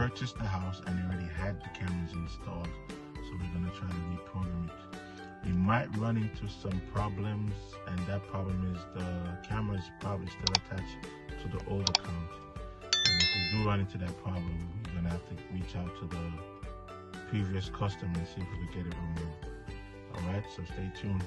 purchased the house and they already had the cameras installed. So we're gonna try to reprogram it. We might run into some problems, and that problem is the camera is probably still attached to the old account. And if we do run into that problem, we're gonna have to reach out to the previous customer and see if we can get it removed. All right, so stay tuned.